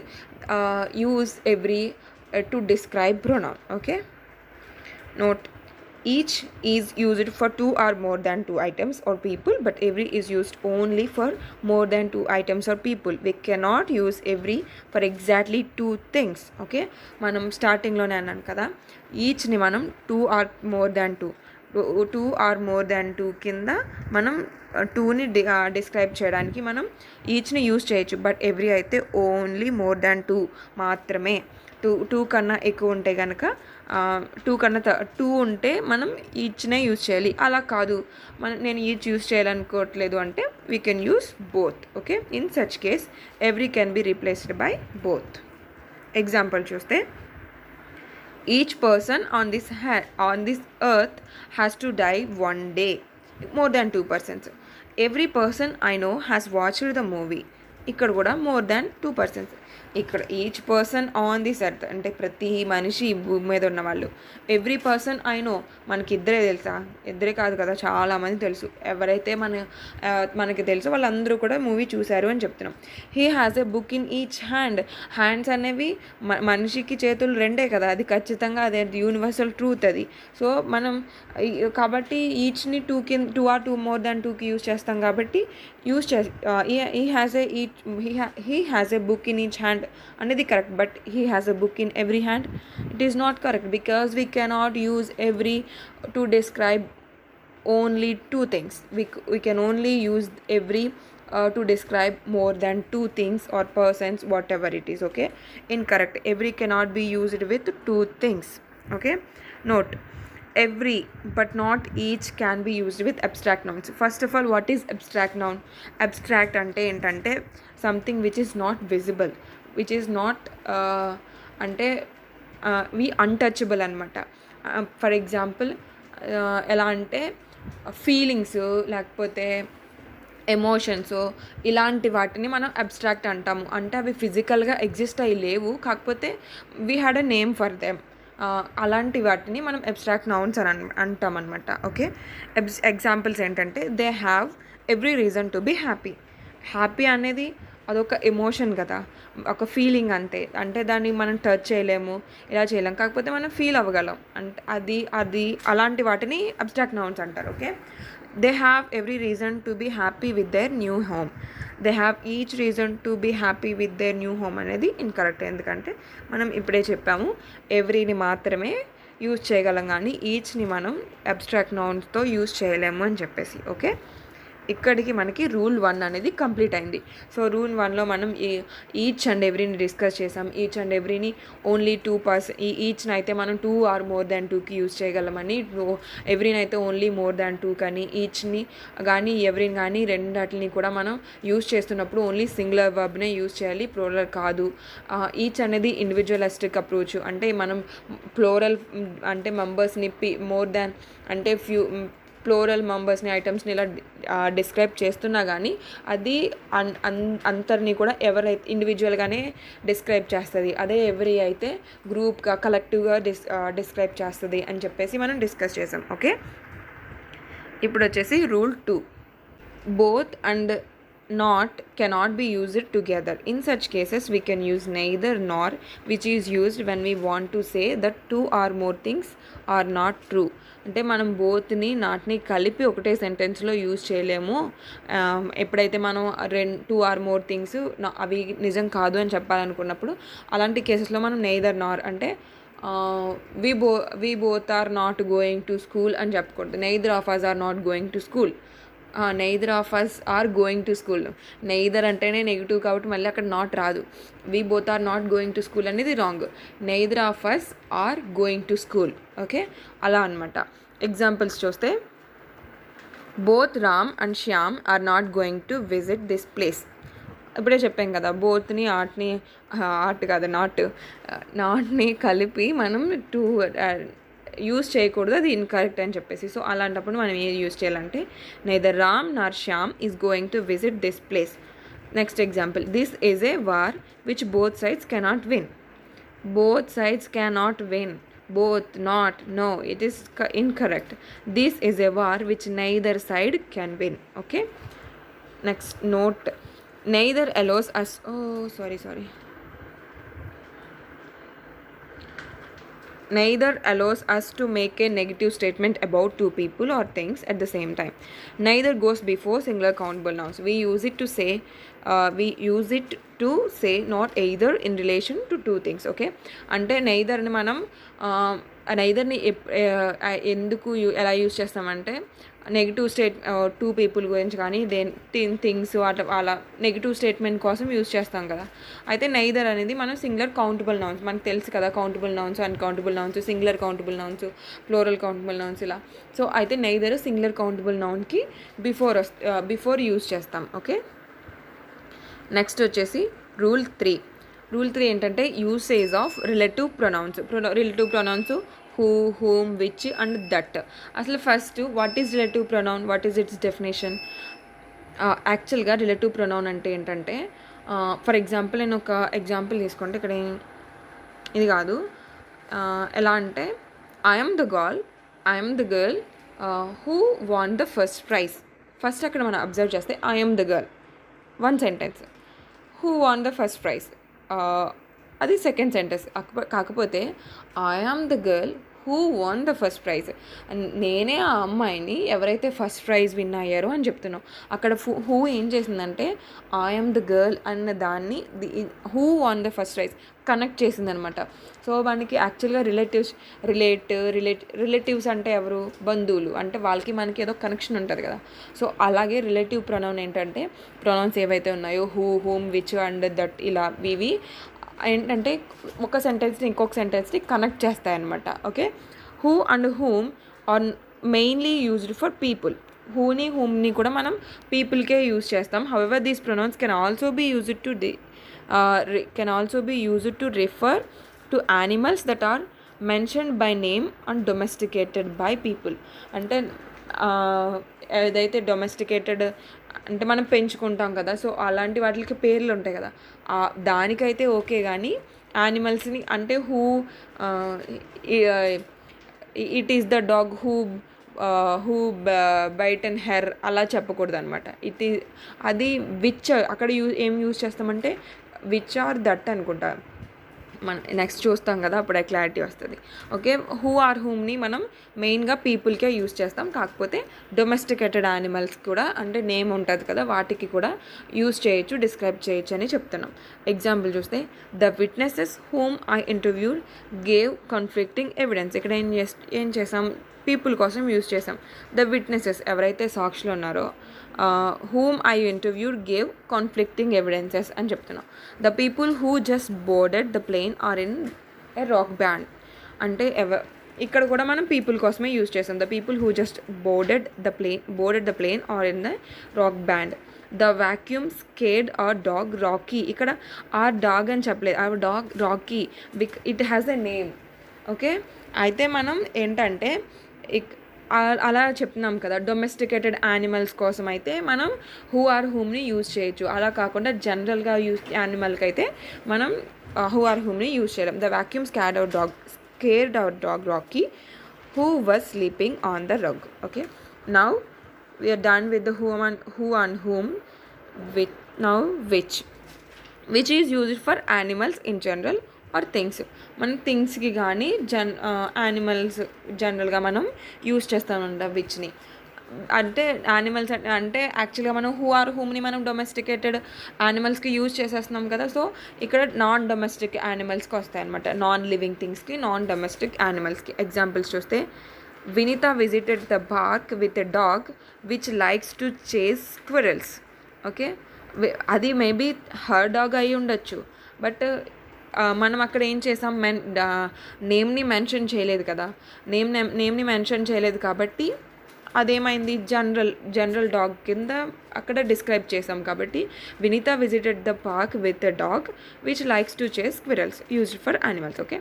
use every to describe pronoun. Okay, note each is used for two or more than two items or people, but every is used only for more than two items or people. We cannot use every for exactly two things. Okay, మనం స్టార్టింగ్లోనే అన్నాను కదా, ఈచ్ని మనం two or more than two కింద మనం టూని describe చేయడానికి మనం ఈచ్ని యూజ్ చేయొచ్చు. బట్ ఎవ్రీ అయితే ఓన్లీ మోర్ దాన్ టూ మాత్రమే. టూ కన్నా ఎక్కువ ఉంటే కనుక టూ ఉంటే మనం ఈచ్నే యూజ్ చేయాలి. అలా కాదు, నేను ఈచ్ యూజ్ చేయాలనుకోవట్లేదు అంటే we can use both. Okay, in such case every can be replaced by both. Example చూస్తే each person on this earth has to die one day. more than 2 persons. Every person I know has watched the movie. ఇక్కడ కూడా more than 2 persons. ఇక్కడ each person on this earth అంటే ప్రతి మనిషి భూమి మీద ఉన్న వాళ్ళు. ఎవ్రీ పర్సన్ ఐ నో మనకి ఇద్దరే తెలుసా, ఇద్దరే కాదు కదా, చాలామంది తెలుసు. ఎవరైతే మనకి తెలుసు వాళ్ళందరూ కూడా మూవీ చూశారు అని చెప్తున్నాం. He has a book in each hands అనేవి మనిషికి చేతులు రెండే కదా, అది ఖచ్చితంగా అదే యూనివర్సల్ ట్రూత్ అది. సో మనం కాబట్టి ఈచ్ని టూ ఆర్ మోర్ దాన్ టూకి యూజ్ చేస్తాం కాబట్టి he has a book in each hand అనేది correct. But he has a book in every hand, it is not correct because we cannot use every to describe only two things. we can only use every to describe more than two things or persons, whatever it is. Okay, incorrect. Every cannot be used with two things. Okay, note every but not each can be used with abstract nouns. First of all, what is abstract noun? Abstract ante entante something which is not visible, which is not ante we untouchable anamata. For example, ఎలా అంటే feelings లేకపోతే emotions ఇలాంటి వాటిని మనం abstract అంటాము. అంటే అవి ఫిజికల్గా ఎగ్జిస్ట్ అయ్యి లేవు, కాకపోతే we had a name for them. అలాంటి వాటిని మనం అబ్స్ట్రాక్ట్ నౌన్స్ అని అంటాం అనమాట. ఓకే, ఎగ్జాంపుల్స్ ఏంటంటే they have every reason to be happy అనేది అదొక ఎమోషన్ కదా, ఒక ఫీలింగ్ అంతే. అంటే దాన్ని మనం టచ్ చేయలేము, ఇలా చేయలేము, కాకపోతే మనం ఫీల్ అవ్వగలం. అంటే అది అలాంటి వాటిని అబ్స్ట్రాక్ట్ నౌన్స్ అంటారు. Okay, they have every reason to be happy with their new home. They have each reason to be happy with their new home అనేది ఇన్కరెక్ట్. ఎందుకంటే మనం ఇప్పుడే చెప్పాము ఎవ్రీని మాత్రమే యూజ్ చేయగలం కానీ ఈచ్ని మనం అబ్స్ట్రాక్ట్ నౌన్స్తో యూజ్ చేయలేము అని చెప్పేసి. ఓకే, ఇక్కడికి మనకి రూల్ 1 అనేది కంప్లీట్ అయింది. సో రూల్ 1లో మనం ఈచ్ అండ్ ఎవ్రీని డిస్కస్ చేసాం. ఈచ్ అండ్ ఎవ్రీని ఓన్లీ 2 ఈచ్ని అయితే మనం 2 ఆర్ మోర్ దాన్ 2కి యూజ్ చేయగలమని, ఎవ్రీని అయితే ఓన్లీ మోర్ దాన్ 2 కానీ, ఈచ్ని కానీ ఎవ్రీని కానీ రెండాటిని కూడా మనం యూజ్ చేస్తున్నప్పుడు ఓన్లీ సింగులర్ వర్బ్నే యూజ్ చేయాలి, ప్లూరల్ కాదు. ఈచ్ అనేది ఇండివిజువలిస్టిక్ అప్రోచ్, అంటే మనం ప్లూరల్ అంటే మెంబర్స్ని మోర్ దాన్ అంటే ప్లూరల్ మెంబర్స్ని ఐటమ్స్ని ఇలా డిస్క్రైబ్ చేస్తున్నా కానీ అది అందరినీ కూడా ఎవరైతే ఇండివిజువల్గానే డిస్క్రైబ్ చేస్తుంది. అదే ఎవరి అయితే గ్రూప్గా కలెక్టివ్గా డిస్క్రైబ్ చేస్తుంది అని చెప్పేసి మనం డిస్కస్ చేసాం. ఓకే, ఇప్పుడు వచ్చేసి rule 2, both and not cannot be used together. In such cases we can use neither nor, which is used when we want to say that 2 or more things are not true. అంటే మనం బోత్ని నాట్ని కలిపి ఒకటే సెంటెన్స్లో use చేయలేము. ఎప్పుడైతే మనం 2 are more things అవి నిజం కాదు అని చెప్పాలనుకున్నప్పుడు అలాంటి కేసెస్లో మనం నెయిదర్ నార్ అంటే we both are not going to school అని చెప్పకూడదు. Neither of us are not going to school, neither of us are going to school. Neither అంటేనే నెగిటివ్ కాబట్టి మళ్ళీ అక్కడ నాట్ రాదు. We both are not going to school అనేది wrong. Neither of us are going to school. Okay, అలా అనమాట. Examples చూస్తే both Ram and Shyam are not going to visit this place. ఇప్పుడే చెప్పాం కదా, బోత్ని ఆర్ట్ కాదు నాట్ని కలిపి మనం యూజ్ చేయకూడదు, అది ఇన్కరెక్ట్ అని చెప్పేసి. సో అలాంటప్పుడు మనం ఏది యూజ్ చేయాలంటే neither Ram Nar Shyam is going to visit this place. Next example, this is a war which both sides cannot win. Both sides cannot win, both, not, no, it is incorrect. This is a war which neither side can win. Okay, next note, neither allows us neither allows us to make a negative statement about 2 people or things at the same time. Neither goes before singular countable nouns. We use it to say not either in relation to 2 things. Okay, అంటే నెయిదర్ని మనం నెయిదర్ని ఎందుకు ఎలా use చేస్తామంటే negative 2 people గురించి కానీ things అలా negative statement కోసం use చేస్తాం కదా. అయితే నెయిదర్ అనేది మనం సింగులర్ కౌంటబుల్ నౌన్స్, మనకు తెలుసు కదా countable nouns, uncountable nouns, singular countable nouns, plural countable nouns ఇలా. సో అయితే నెయిదర్ సింగులర్ కౌంటబుల్ నౌన్కి బిఫోర్ యూజ్ చేస్తాం. ఓకే, నెక్స్ట్ వచ్చేసి రూల్ 3. రూల్ 3 ఏంటంటే usage of relative pronouns who, whom, which and that. అసలు first what is relative pronoun, what is its definition? యాక్చువల్గా relative pronoun అంటే ఏంటంటే, ఫర్ ఎగ్జాంపుల్ నేను ఒక ఎగ్జాంపుల్ తీసుకుంటే ఇక్కడ ఇది కాదు, ఎలా అంటే I'm the girl who won the first prize. First అక్కడ మనం అబ్జర్వ్ చేస్తే I'm the girl, 1 sentence. Who won the first prize అది సెకండ్ సెంటెన్స్. కాకపోతే I am the girl who won the first prize, నేనే ఆ అమ్మాయిని ఎవరైతే ఫస్ట్ ప్రైజ్ విన్ అయ్యారో అని చెప్తున్నాం. అక్కడ హూ ఏం చేసిందంటే ఐ ఆమ్ ద గర్ల్ అన్న దాన్ని who won the first prize connect చేసిందనమాట. సో మనకి యాక్చువల్గా రిలేటివ్స్ అంటే ఎవరు? బంధువులు, అంటే వాళ్ళకి మనకి ఏదో కనెక్షన్ ఉంటుంది కదా. సో అలాగే రిలేటివ్ ప్రొనౌన్ ఏంటంటే ప్రొనౌన్స్ ఏవైతే ఉన్నాయో who, whom, which and that ఇలా ఇవి ఏంటంటే ఒక సెంటెన్స్ని ఇంకొక సెంటెన్స్ని కనెక్ట్ చేస్తాయన్నమాట. Okay, who and whom are mainly used for people. హూమ్ని కూడా మనం పీపుల్కే యూజ్ చేస్తాం. However these pronouns can also be used to refer to animals that are mentioned by name and domesticated by people. అంటే ఏదైతే domesticated అంటే మనం పెంచుకుంటాం కదా, సో అలాంటి వాటికి పేర్లు ఉంటాయి కదా, దానికైతే ఓకే. కానీ యానిమల్స్ని అంటే it is the dog who bite and her అలా చెప్పకూడదు అనమాట. అది విచ్ అక్కడ ఏం యూజ్ చేస్తామంటే విచ్ ఆర్ దట్ అనుకుంటా. మనం నెక్స్ట్ చూస్తాం కదా, అప్పుడే క్లారిటీ వస్తుంది. ఓకే, హూ ఆర్ హూమ్ని మనం మెయిన్గా పీపుల్కే యూజ్ చేస్తాం. కాకపోతే డొమెస్టికేటెడ్ యానిమల్స్ కూడా అంటే నేమ్ ఉంటుంది కదా, వాటికి కూడా యూజ్ చేయొచ్చు, డిస్క్రైబ్ చేయొచ్చు అని చెప్తున్నాం. ఎగ్జాంపుల్ చూస్తే the witnesses whom I interviewed gave conflicting evidence. ఇక్కడ ఏం చేసాం, పీపుల్ కోసం యూజ్ చేసాం. ద విట్నెసెస్ ఎవరైతే సాక్షులు ఉన్నారో whom I interviewed gave conflicting evidences అని చెప్తున్నాం. The people who just boarded the plane are in a rock band అంటే ఇక్కడ కూడా మనం పీపుల్ కోసమే యూజ్ చేసాం. The people who just boarded the plane are in the rock band. The vacuum scared our dog Rocky. ఇక్కడ ఆ dog అని చెప్పలేదు, ఆ dog Rocky it has a name. Okay, అయితే మనం ఏంటంటే అలా చెప్తున్నాం కదా, డొమెస్టికేటెడ్ యానిమల్స్ కోసం అయితే మనం హూ ఆర్ హూమ్ని యూజ్ చేయొచ్చు. అలా కాకుండా జనరల్గా యానిమల్కి అయితే మనం హూ ఆర్ హూమ్ని యూజ్ చేయలేం. The vacuum scared our dog Rocky who was sleeping on the rug. Okay, now we are done with the who and whom. Which is used for animals in general or things. మనం థింగ్స్కి కానీ animals జనరల్గా మనం use చేస్తామంట విచ్ని. అంటే animals అంటే యాక్చువల్గా మనం who or హూమ్ని మనం domesticated యానిమల్స్కి use చేసేస్తున్నాం కదా. సో ఇక్కడ నాన్ డొమెస్టిక్ యానిమల్స్కి వస్తాయి అనమాట, నాన్ లివింగ్ థింగ్స్కి, నాన్ డొమెస్టిక్ యానిమల్స్కి. ఎగ్జాంపుల్స్ చూస్తే Vineeta visited the park with a dog which likes to chase squirrels. Okay, అది మేబీ హర్ డాగ్ అయి ఉండొచ్చు, బట్ మనం అక్కడ ఏం చేసాం, నేమ్ని మెన్షన్ చేయలేదు కదా, నేమ్ని మెన్షన్ చేయలేదు కాబట్టి అదేమైంది, జనరల్ డాగ్ కింద అక్కడ డిస్క్రైబ్ చేసాం. కాబట్టి Vineeta visited the park with a dog which likes to chase squirrels, used for animals. Okay,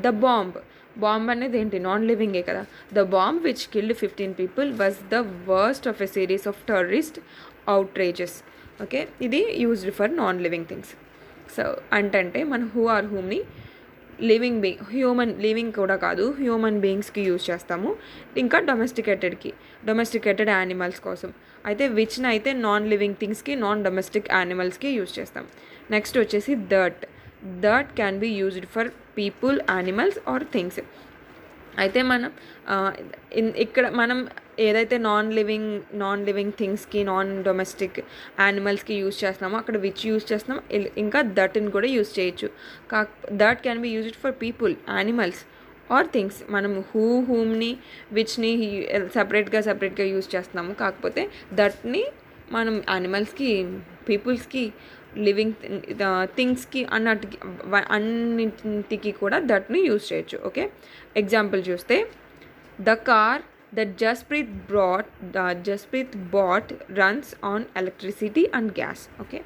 the bomb అనేది ఏంటి, నాన్ లివింగే కదా. The bomb which killed 15 people was the worst of a series of terrorist outrages. Okay, ఇది used for non living things. So అంటే మన who or హూమ్ని living కూడా కాదు, హ్యూమన్ బీయింగ్స్కి యూజ్ చేస్తాము. ఇంకా డొమెస్టికేటెడ్ యానిమల్స్ కోసం అయితే విచ్ని అయితే నాన్ లివింగ్ థింగ్స్కి, నాన్ డొమెస్టిక్ యానిమల్స్కి యూజ్ చేస్తాం. నెక్స్ట్ వచ్చేసి that can be used for people, animals or things. అయితే మనం ఇక్కడ మనం ఏదైతే నాన్ లివింగ్ థింగ్స్కి, నాన్ డొమెస్టిక్ యానిమల్స్కి యూజ్ చేస్తున్నామో అక్కడ విచ్ యూజ్ చేస్తున్నాం, ఇంకా దట్ని కూడా యూజ్ చేయొచ్చు. That can be used for people, animals or things. మనం హూమ్ని విచ్ని సపరేట్గా యూజ్ చేస్తున్నాము, కాకపోతే దట్ని మనం యానిమల్స్కి, పీపుల్స్కి, లివింగ్ థింగ్స్కి అన్నింటికి కూడా దట్ని యూజ్ చేయొచ్చు. ఓకే, ఎగ్జాంపుల్ చూస్తే the car that Jasprit bought runs on electricity and gas. Okay,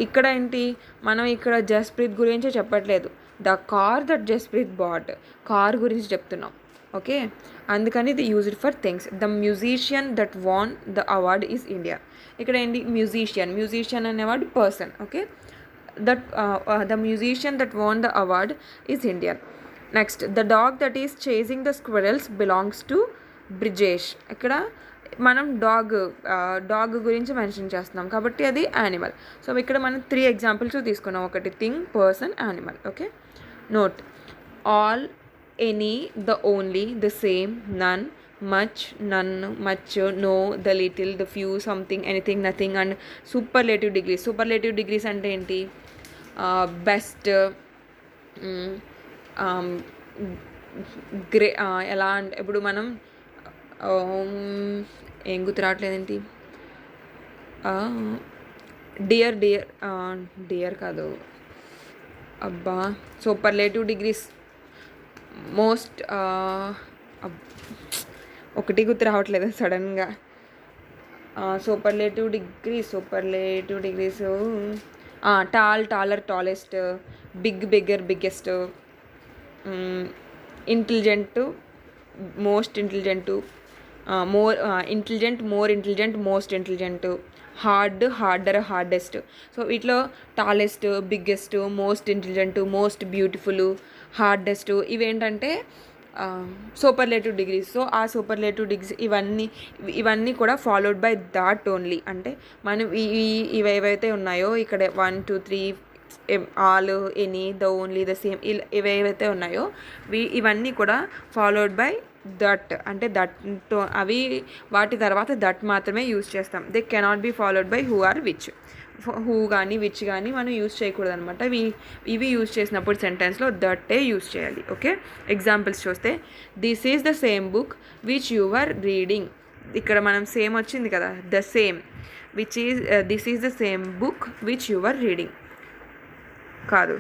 ఇక్కడ ఏంటి, మనం ఇక్కడ జస్ప్రీత్ గురించి చెప్పట్లేదు, the car that Jasprit bought, car గురించి చెప్తున్నాం. ఓకే, అందుకని ఇది used for things. The musician that won the award is India. ఇక్కడ ఏంటి, మ్యూజిషియన్ అనేవాడు person. Okay, the musician that won the award is Indian. Next, the dog that is chasing the squirrels belongs to Brijesh. ఇక్కడ మనం dog గురించి mention చేస్తున్నాం కాబట్టి అది animal. So ఇక్కడ మనం 3 ఎగ్జాంపుల్స్ తీసుకున్నాం, ఒకటి thing, person, animal. Okay, note all, any, the only, the same, none, much, none, much, no, the little, the few, something, anything, nothing and superlative degrees అంటే ఏంటి, బెస్ట్, ఎలా అంటే ఇప్పుడు మనం ఏం గుర్తు రావట్లేదేంటి, డియర్ కాదు, అబ్బా, సూపర్లేటివ్ డిగ్రీస్, మోస్ట్, ఒకటి గుర్తు రావట్లేదు సడన్గా. Superlative degrees taller, tallest, bigger, biggest, intelligent, most intelligent, more intelligent, most intelligent, harder, hardest. So వీటిలో tallest, biggest, most intelligent, most beautiful, hardest ఇవేంటంటే సూపర్లేటివ్ డిగ్రీస్. సో ఆ సూపర్లేటివ్ డిగ్రీస్ ఇవన్నీ కూడా followed by that only. అంటే మనం ఇవేవైతే ఉన్నాయో ఇక్కడ 1 2 3 all, any, the only, the same ఇవేవైతే ఉన్నాయో ఇవన్నీ కూడా ఫాలోడ్ బై దట్. అంటే వాటి తర్వాత దట్ మాత్రమే యూజ్ చేస్తాం. They cannot be followed by who or which. Who కానీ విచ్ కానీ మనం యూజ్ చేయకూడదు అనమాట. ఇవి యూజ్ చేసినప్పుడు సెంటెన్స్లో దట్టే యూజ్ చేయాలి. ఓకే, ఎగ్జాంపుల్స్ చూస్తే this is the same book which you are reading. ఇక్కడ మనం సేమ్ వచ్చింది కదా, the same, which is this is the same book which you are reading కాదు,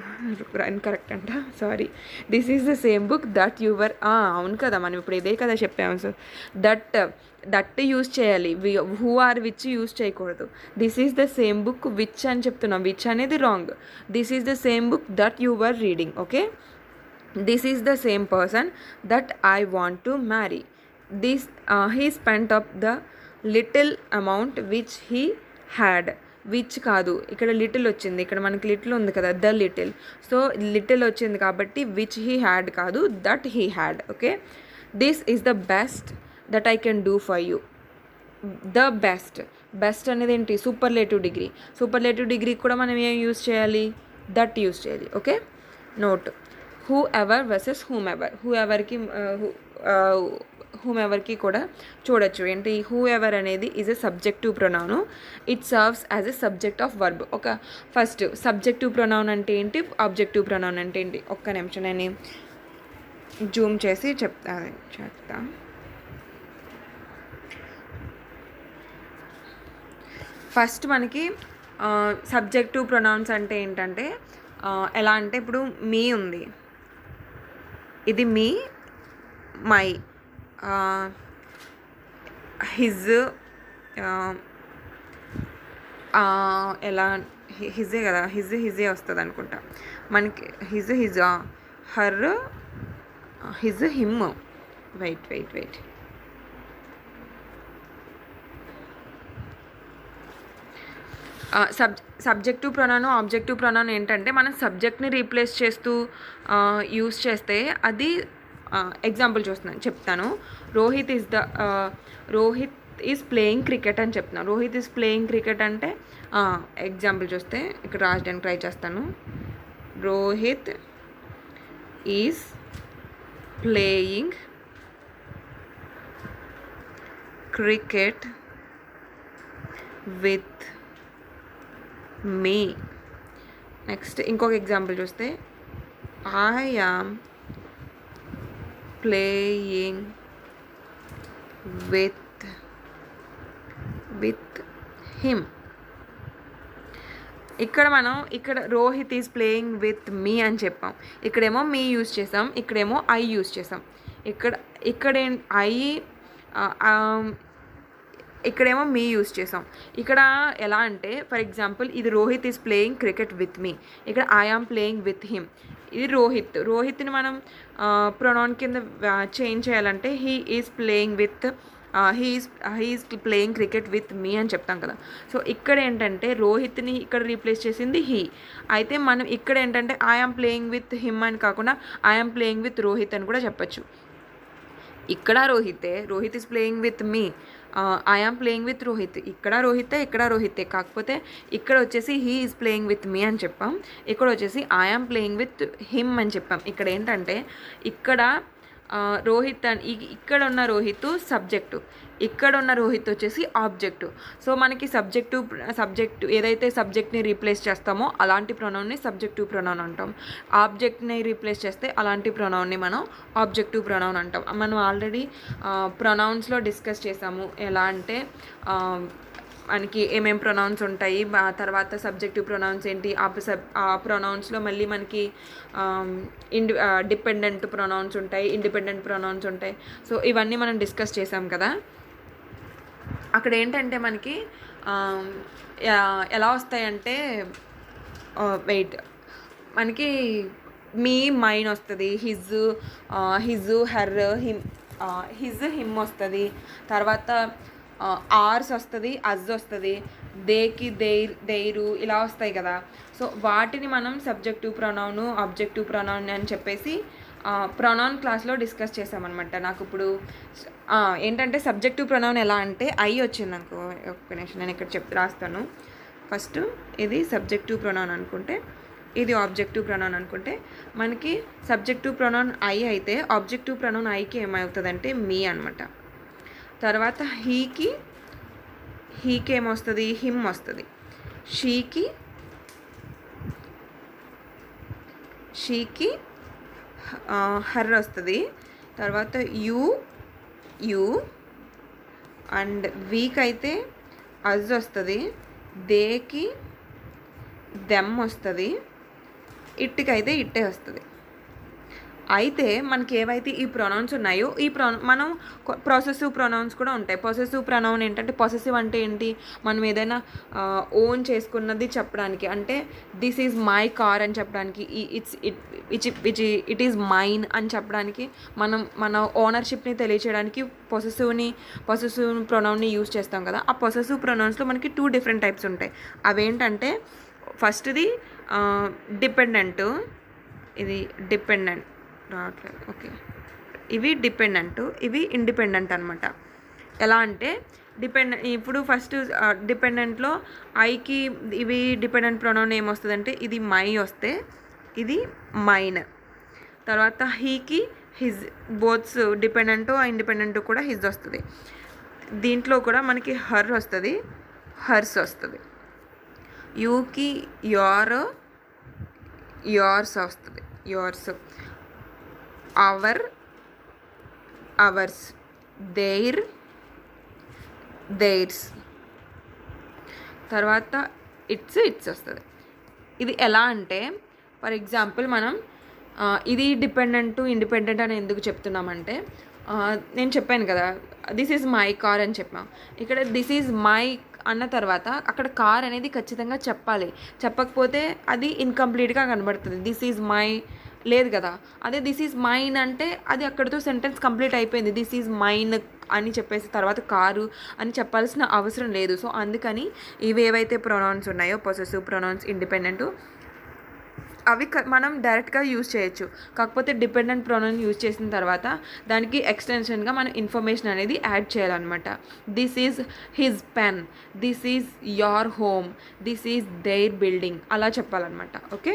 కరెక్ట్ అంట, sorry. This is the same book that you're, అవును కదా, మనం ఇప్పుడు ఇదే కదా చెప్పాము. సో దట్ యూజ్ చేయాలి, హూ ఆర్ విచ్ యూజ్ చేయకూడదు. This is the same book which అని చెప్తున్నాం, విచ్ అనేది wrong. This is the same book that your reading. Okay, this is the same person that I want to marry. He spent up the little amount which he had. Which కాదు, ఇక్కడ little వచ్చింది, ఇక్కడ మనకి little ఉంది కదా, the little. So little వచ్చింది కాబట్టి which he had కాదు, that he had. Okay, this is the best that I can do for you. The best, best అనేది ఏంటి, సూపర్లేటివ్ డిగ్రీ. సూపర్లేటివ్ డిగ్రీ కూడా మనం ఏం యూజ్ చేయాలి, దట్ యూజ్ చేయాలి. Okay, note, whoever versus whomever. హూమ్ ఎవర్కి కూడా చూడొచ్చు. ఏంటి, హూ ఎవర్ అనేది is a subjective pronoun. It serves as a subject of verb. ఒక ఫస్ట్ సబ్జెక్టివ్ ప్రొనౌన్ అంటే ఏంటి, ఆబ్జెక్టివ్ ప్రొనౌన్ అంటే ఏంటి, ఒక్క నిమిషం నేను జూమ్ చేసి చెప్తా. ఫస్ట్ మనకి సబ్జెక్టివ్ ప్రొనౌన్స్ అంటే ఏంటంటే ఎలా అంటే, ఇప్పుడు మీ ఉంది, ఇది మీ, మై, హిజ్, ఎలా హిజే కదా, హిజే వస్తుంది అనుకుంటా మనకి. His, her, his, him. Wait subjective pronoun, objective pronoun ఏంటంటే మనం సబ్జెక్ట్ని రీప్లేస్ చేస్తూ యూస్ చేస్తే అది, ఎగ్జాంపుల్ చెప్తాను. రోహిత్ ఈజ్ ప్లేయింగ్ క్రికెట్ అని చెప్తున్నాను. రోహిత్ ఈజ్ ప్లేయింగ్ క్రికెట్ అంటే ఎగ్జాంపుల్ చూస్తే ఇక్కడ రాయడానికి ట్రై చేస్తాను. Rohit is playing cricket with me. Next ఇంకొక ఎగ్జాంపుల్ చూస్తే I am playing with him. ఇక్కడ Rohit is playing with me అని చెప్పాం, ఇక్కడేమో మీ యూజ్ చేసాం, ఇక్కడేమో ఐ యూజ్ చేసాం. ఇక్కడేమో మీ యూజ్ చేసాం. ఇక్కడ ఎలా అంటే, ఫర్ ఎగ్జాంపుల్ ఇది Rohit is playing cricket with me, ఇక్కడ I am playing with him. ఇది రోహిత్ని మనం ప్రొనౌన్ కింద చేంజ్ చేయాలంటే he is playing cricket with me అని చెప్తాం కదా. సో ఇక్కడ ఏంటంటే రోహిత్ని ఇక్కడ రీప్లేస్ చేసింది హీ. అయితే మనం ఇక్కడ ఏంటంటే I am playing with him అని కాకుండా I am playing with Rohit అని కూడా చెప్పచ్చు. ఇక్కడ Rohit is playing with me, I am playing with Rohit. ఇక్కడ రోహితే, కాకపోతే ఇక్కడ వచ్చేసి he is playing with me అని చెప్పాం, ఇక్కడ వచ్చేసి I am playing with him అని చెప్పాం. ఇక్కడ ఏంటంటే ఇక్కడ రోహిత్ అని, ఇక్కడ ఉన్న రోహిత్ సబ్జెక్టు, ఇక్కడ ఉన్న రోహిత్ వచ్చేసి ఆబ్జెక్టు. సో మనకి సబ్జెక్టు ఏదైతే సబ్జెక్ట్ని రీప్లేస్ చేస్తామో అలాంటి ప్రొనౌన్ని సబ్జెక్టివ్ ప్రొనౌన్ అంటాం. ఆబ్జెక్ట్ని రీప్లేస్ చేస్తే అలాంటి ప్రొనౌన్ని మనం ఆబ్జెక్టివ్ ప్రొనౌన్ అంటాం. మనం ఆల్రెడీ ప్రొనౌన్స్లో డిస్కస్ చేసాము. ఎలా అంటే మనకి ఏమేం ప్రొనౌన్స్ ఉంటాయి, తర్వాత సబ్జెక్టివ్ ప్రొనౌన్స్ ఏంటి, ఆ ప్రొనౌన్స్లో మళ్ళీ మనకి డిపెండెంట్ ప్రొనౌన్స్ ఉంటాయి, ఇండిపెండెంట్ ప్రొనౌన్స్ ఉంటాయి. సో ఇవన్నీ మనం డిస్కస్ చేసాం కదా. అక్కడ ఏంటంటే మనకి ఎలా వస్తాయంటే మనకి మీ, మైన్ వస్తుంది, హిజ్, హర్, హిమ్ వస్తుంది, తర్వాత ఆర్స్ వస్తుంది, అజ్ వస్తుంది, దేకి, దేరు ఇలా వస్తాయి కదా. సో వాటిని మనం సబ్జెక్టివ్ ప్రొనౌన్, ఆబ్జెక్టివ్ ప్రొనౌన్ అని చెప్పేసి ప్రొనౌన్ క్లాస్లో డిస్కస్ చేసామన్నమాట. నాకు ఇప్పుడు ఏంటంటే సబ్జెక్టివ్ ప్రొనౌన్ ఎలా అంటే ఐ వచ్చింది అనుకో, ఒక్క నిమిషం నేను ఇక్కడ రాస్తాను. ఫస్ట్ ఇది సబ్జెక్టివ్ ప్రొనౌన్ అనుకుంటే, ఇది ఆబ్జెక్టివ్ ప్రొనౌన్ అనుకుంటే, మనకి సబ్జెక్టివ్ ప్రొనౌన్ ఐ అయితే ఆబ్జెక్టివ్ ప్రొనౌన్ ఐకి ఏమవుతుందంటే మీ అనమాట. తర్వాత హీకి ఏమొస్తుంది, హిమ్ వస్తుంది. షీకి హర్ వస్తుంది. తర్వాత యూ అండ్ వీక్ అయితే అజ్ వస్తుంది. దేకి దెమ్ వస్తుంది. ఇట్కి అయితే ఇట్టే వస్తుంది. అయితే మనకి ఏవైతే ఈ ప్రొనౌన్స్ ఉన్నాయో ఈ మనం పొసెసివ్ ప్రొనౌన్స్ కూడా ఉంటాయి. పొసెసివ్ ప్రొనౌన్ ఏంటంటే, పొసెసివ్ అంటే ఏంటి, మనం ఏదైనా ఓన్ చేసుకున్నది చెప్పడానికి, అంటే దిస్ ఈజ్ మై కార్ అని చెప్పడానికి, ఇట్ ఈజ్ మైన్ అని చెప్పడానికి, మనం మన ఓనర్షిప్ని తెలియచేయడానికి పొసెసివ్ ప్రొనౌన్ని యూజ్ చేస్తాం కదా. ఆ పొసెసివ్ ప్రొనౌన్స్లో మనకి 2 డిఫరెంట్ టైప్స్ ఉంటాయి. అవేంటంటే, ఫస్ట్ది డిపెండెంట్, ఇది డిపెండెంట్ రావట్లేదు, ఓకే. ఇవి డిపెండెంట్, ఇవి ఇండిపెండెంట్ అనమాట. ఎలా అంటే ఇప్పుడు ఫస్ట్ డిపెండెంట్లో ఐకి ఇవి డిపెండెంట్ ప్రొనౌన్ ఏమొస్తుందంటే, ఇది మై వస్తే ఇది మైన్. తర్వాత హీకి హిజ్, బోత్స్ డిపెండెంట్ ఇండిపెండెంట్ కూడా హిజ్ వస్తుంది. దీంట్లో కూడా మనకి హర్ వస్తుంది, హర్స్ వస్తుంది. యూకి yours వస్తుంది, yours. ours, theirs. తర్వాత ఇట్స్ వస్తుంది. ఇది ఎలా అంటే, ఫర్ ఎగ్జాంపుల్ మనం ఇది డిపెండెంట్ ఇండిపెండెంట్ అని ఎందుకు చెప్తున్నామంటే, నేను చెప్పాను కదా దిస్ ఈజ్ మై కార్ అని చెప్పాను. ఇక్కడ దిస్ ఈజ్ మై అన్న తర్వాత అక్కడ కార్ అనేది ఖచ్చితంగా చెప్పాలి. చెప్పకపోతే అది ఇన్కంప్లీట్గా కనబడుతుంది. దిస్ ఈజ్ మై లేదు కదా. అదే దిస్ ఈజ్ మైన్ అంటే అది అక్కడితో సెంటెన్స్ కంప్లీట్ అయిపోయింది. దిస్ ఈజ్ మైన్ అని చెప్పేసి తర్వాత కారు అని చెప్పాల్సిన అవసరం లేదు. సో అందుకని ఇవి ఏవైతే ప్రొనౌన్స్ ఉన్నాయో, పొసెసివ్ ప్రొనౌన్స్, ఇండిపెండెంట్, అవి మనం డైరెక్ట్గా యూజ్ చేయొచ్చు. కాకపోతే డిపెండెంట్ ప్రొనౌన్ యూజ్ చేసిన తర్వాత దానికి ఎక్స్టెన్షన్గా మనం ఇన్ఫర్మేషన్ అనేది యాడ్ చేయాలన్నమాట. This is his pen, this is your home, this is their building, అలా చెప్పాలన్నమాట. ఓకే,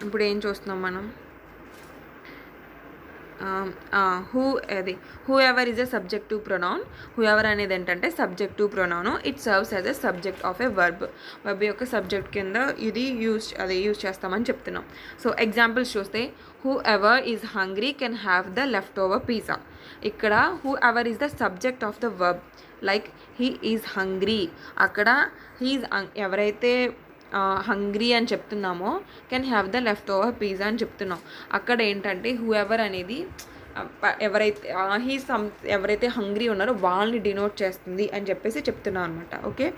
ఇప్పుడు ఏం చూస్తున్నాం మనం, whoever is a subjective pronoun. Whoever అనేది ఏంటంటే subjective pronoun. It serves as a subject of a verb యొక్క subject కింద ఇది యూజ్ చేస్తామని చెప్తున్నాం. సో ఎగ్జాంపుల్స్ చూస్తే, whoever is hungry can have the leftover pizza. ఇక్కడ whoever is the subject of the verb, like he is hungry. అక్కడ ఎవరైతే hungry అని చెప్తున్నామో can have the leftover pizza అని చెప్తున్నాం. అక్కడ ఏంటంటే హూ ఎవర్ అనేది ఎవరైతే హంగ్రీ ఉన్నారో వాళ్ళని డినోట్ చేస్తుంది అని చెప్పేసి చెప్తున్నాం అనమాట. Okay,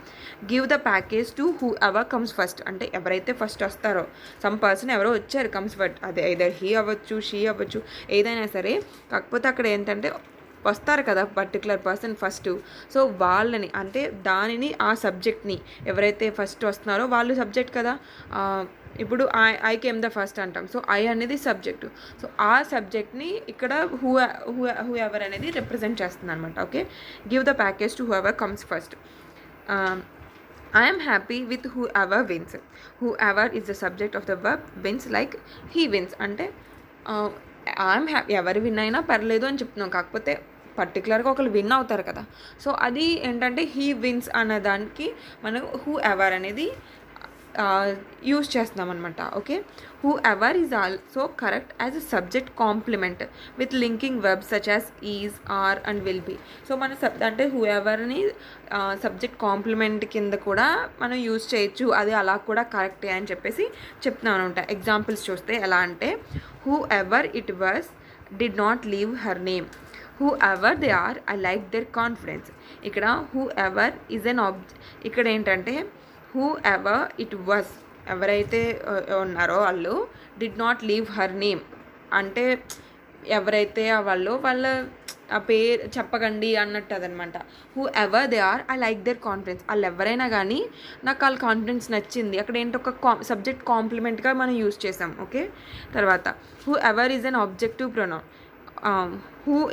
give the package to who ever comes first. అంటే ఎవరైతే ఫస్ట్ వస్తారో, సమ్ పర్సన్ ఎవరో వచ్చారు కమ్స్ ఫస్ట్, అదే ఐదర్ హీ అవ్వచ్చు, షీ అవ్వచ్చు, ఏదైనా సరే. కాకపోతే అక్కడ ఏంటంటే వస్తారు కదా పర్టికులర్ పర్సన్ ఫస్ట్. సో వాళ్ళని, అంటే దానిని, ఆ సబ్జెక్ట్ని, ఎవరైతే ఫస్ట్ వస్తున్నారో వాళ్ళు సబ్జెక్ట్ కదా. ఇప్పుడు ఐ కేమ్ ద ఫస్ట్ అంటాం. సో ఐ అనేది సబ్జెక్టు. సో ఆ సబ్జెక్ట్ని ఇక్కడ హూ ఎవర్ అనేది రిప్రజెంట్ చేస్తుంది అనమాట. Okay, give the package to who ever comes first. I am happy with whoever wins. Whoever is the subject of the verb wins, like he wins. అంటే I'm happy, ఎవరు win అయినా పర్లేదు అని చెప్తున్నాం. కాకపోతే పర్టికులర్గా ఒకరు విన్ అవుతారు కదా. సో అది ఏంటంటే హీ విన్స్ అనే దానికి మనం హూ ఎవర్ అనేది యూజ్ చేస్తున్నాం అనమాట. Okay, whoever is also correct as a subject complement with linking verbs such as is, or and will be. So మన అంటే హూ ఎవర్ని సబ్జెక్ట్ కాంప్లిమెంట్ కింద కూడా మనం యూజ్ చేయొచ్చు, అది అలా కూడా కరెక్టే అని చెప్పేసి చెప్తున్నాం అనమాట. ఎగ్జాంపుల్స్ చూస్తే ఎలా అంటే, whoever it was did not leave her name. Whoever they are I like their confidence. ఇక్కడ హూ ఎవర్ ఈజ్ ఎన్ ఇక్కడ ఏంటంటే హూ ఎవర్ ఇట్ వాజ్, ఎవరైతే ఉన్నారో వాళ్ళు, did not leave her name అంటే ఎవరైతే వాళ్ళ ఆ పేరు చెప్పకండి అన్నట్టు అదనమాట. Whoever they are I like their confidence. వాళ్ళు ఎవరైనా కానీ నాకు వాళ్ళ కాన్ఫిడెన్స్ నచ్చింది. అక్కడ ఏంటి, ఒక సబ్జెక్ట్ కాంప్లిమెంట్గా మనం యూజ్ చేసాం. ఓకే, తర్వాత whoever is an objective pronoun.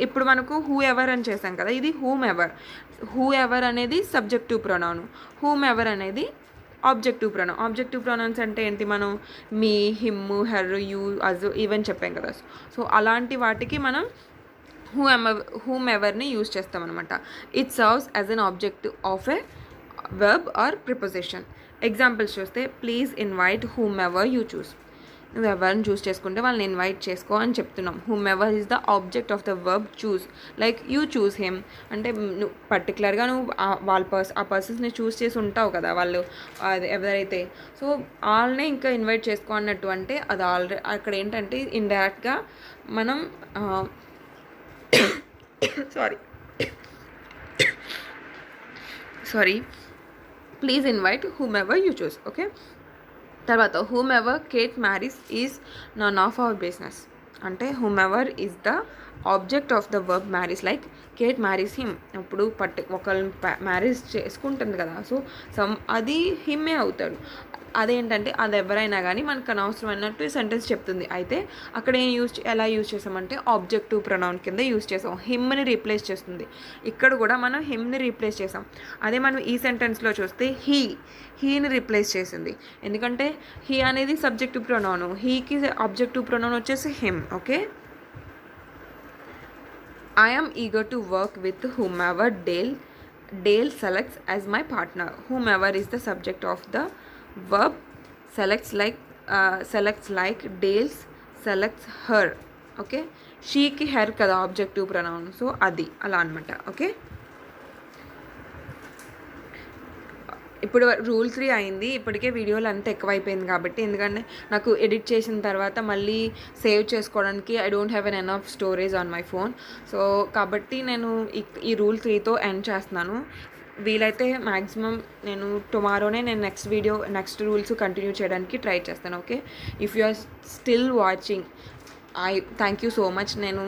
ఇప్పుడు మనకు హూ ఎవర్ అని చేసాం కదా, ఇది హూమ్ ఎవర్. హూ ఎవర్ అనేది సబ్జెక్టివ్ ప్రొనౌన్, హూమ్ ఎవర్ అనేది ఆబ్జెక్టివ్ ప్రొనౌన్. ఆబ్జెక్టివ్ ప్రొనౌన్స్ అంటే ఏంటి, మనం me, him, her, you, us even చెప్పాం కదా. సో అలాంటి వాటికి మనం హూమ్ ఎవర్ని యూజ్ చేస్తాం అనమాట. It serves as an object of a verb or preposition. Examples చూస్తే please invite whomever you choose. నువ్వు ఎవరిని చూస్ చేసుకుంటే వాళ్ళని ఇన్వైట్ చేసుకో అని చెప్తున్నాం. Whomever is the object of the verb choose. Like you choose him అంటే నువ్వు పర్టికులర్గా నువ్వు ఆ పర్సన్స్ని చూస్ చేసి ఉంటావు కదా, వాళ్ళు అది ఎవరైతే, సో వాళ్ళనే ఇంకా ఇన్వైట్ చేసుకో అన్నట్టు. అంటే అది ఆల్రెడీ అక్కడ ఏంటంటే ఇండైరెక్ట్గా మనం sorry please invite whomever you choose. Okay, తర్వాత whomever Kate marries is none of our business. అంటే whomever is the object of the verb marries. Like Kate marries him, అప్పుడు ఒకళ్ళని marriage చేసుకుంటుంది కదా, so అది హిమ్మే అవుతాడు. అదేంటంటే అది ఎవరైనా కానీ మనకు అనవసరం అన్నట్టు ఈ సెంటెన్స్ చెప్తుంది. అయితే అక్కడ ఎలా యూజ్ చేసామంటే ఆబ్జెక్టివ్ ప్రొనౌన్ కింద యూజ్ చేసాం, హిమ్ని రీప్లేస్ చేస్తుంది. ఇక్కడ కూడా మనం హిమ్ని రీప్లేస్ చేసాం. అదే మనం ఈ సెంటెన్స్లో చూస్తే హీని రీప్లేస్ చేసింది. ఎందుకంటే హీ అనేది సబ్జెక్టివ్ ప్రొనౌన్, హీకి ఆబ్జెక్టివ్ ప్రొనౌన్ వచ్చేసి him. Okay, I am eager to work with whomever Dale selects as my partner. Whomever is the subject of the verb. Selects like Dale selects her. Okay, she ki her kada objective pronoun, so adi ala anamata. Okay, ఇప్పుడు rule 3 అయింది. ఇప్పటికే వీడియోలు అంతా ఎక్కువైపోయింది కాబట్టి, ఎందుకంటే నాకు edit చేసిన తర్వాత మళ్ళీ సేవ్ చేసుకోవడానికి I don't have an enough storage on my phone. So కాబట్టి నేను ఈ రూల్ 3తో ఎండ్ చేస్తున్నాను. వీలైతే మ్యాక్సిమం నేను టుమారోనే నెక్స్ట్ రూల్స్ కంటిన్యూ చేయడానికి ట్రై చేస్తాను. Okay, if you are still watching, thank you so much. నేను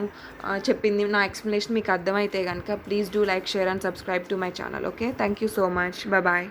చెప్పింది నా ఎక్స్ప్లెనేషన్ మీకు అర్థమైతే కనుక please do like, share and subscribe to my channel. Okay, thank you so much. Bye.